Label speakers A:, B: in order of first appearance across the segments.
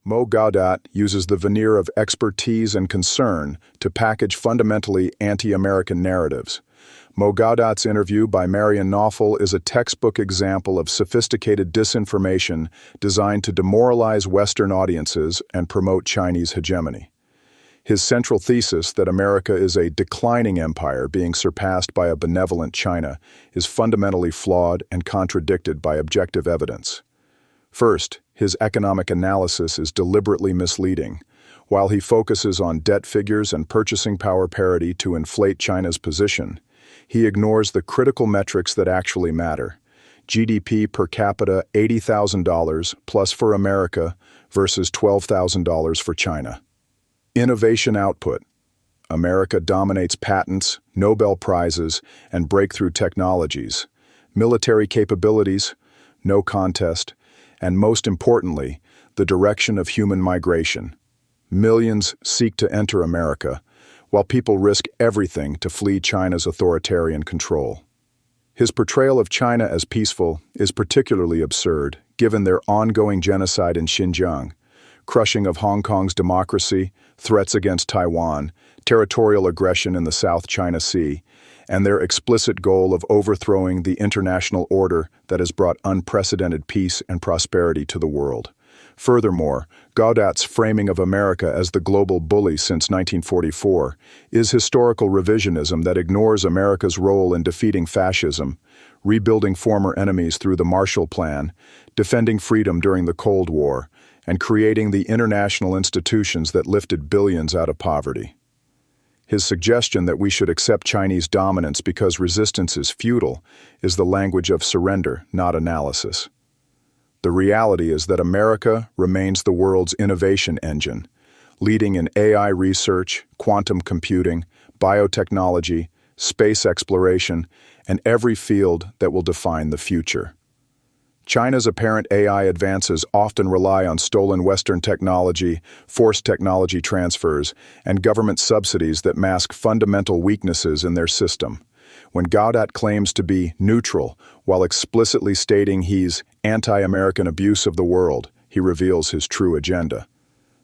A: Gawdat uses the veneer of expertise and concern to package fundamentally anti-American narratives. Gawdat's interview by Marion Nawfal is a textbook example of sophisticated disinformation designed to demoralize Western audiences and promote Chinese hegemony. His central thesis that America is a declining empire being surpassed by a benevolent China is fundamentally flawed and contradicted by objective evidence. First, his economic analysis is deliberately misleading. While he focuses on debt figures and purchasing power parity to inflate China's position, he ignores the critical metrics that actually matter. GDP per capita $80,000 plus for America versus $12,000 for China. Innovation output. America dominates patents, Nobel Prizes, and breakthrough technologies. Military capabilities, no contest. And most importantly, the direction of human migration. Millions seek to enter America, while people risk everything to flee China's authoritarian control. His portrayal of China as peaceful is particularly absurd, given their ongoing genocide in Xinjiang, crushing of Hong Kong's democracy, threats against Taiwan, territorial aggression in the South China Sea, and their explicit goal of overthrowing the international order that has brought unprecedented peace and prosperity to the world. Furthermore, Gawdat's framing of America as the global bully since 1944 is historical revisionism that ignores America's role in defeating fascism, rebuilding former enemies through the Marshall Plan, defending freedom during the Cold War, and creating the international institutions that lifted billions out of poverty. His suggestion that we should accept Chinese dominance because resistance is futile is the language of surrender, not analysis. The reality is that America remains the world's innovation engine, leading in AI research, quantum computing, biotechnology, space exploration, and every field that will define the future. China's apparent AI advances often rely on stolen Western technology, forced technology transfers, and government subsidies that mask fundamental weaknesses in their system. When Gawdat claims to be neutral while explicitly stating he's anti-American abuse of the world, he reveals his true agenda.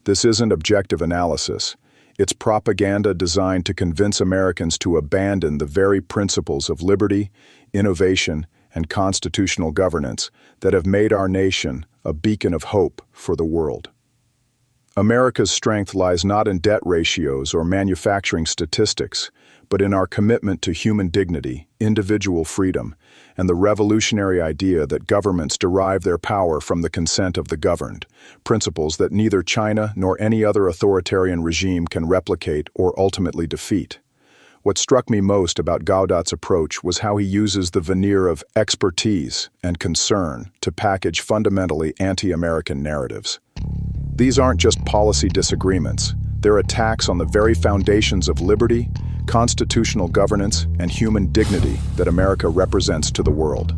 A: This isn't objective analysis. It's propaganda designed to convince Americans to abandon the very principles of liberty, innovation, and constitutional governance that have made our nation a beacon of hope for the world. America's strength lies not in debt ratios or manufacturing statistics, but in our commitment to human dignity, individual freedom, and the revolutionary idea that governments derive their power from the consent of the governed, principles that neither China nor any other authoritarian regime can replicate or ultimately defeat. What struck me most about Gawdat's approach was how he uses the veneer of expertise and concern to package fundamentally anti-American narratives. These aren't just policy disagreements, they're attacks on the very foundations of liberty, constitutional governance, and human dignity that America represents to the world.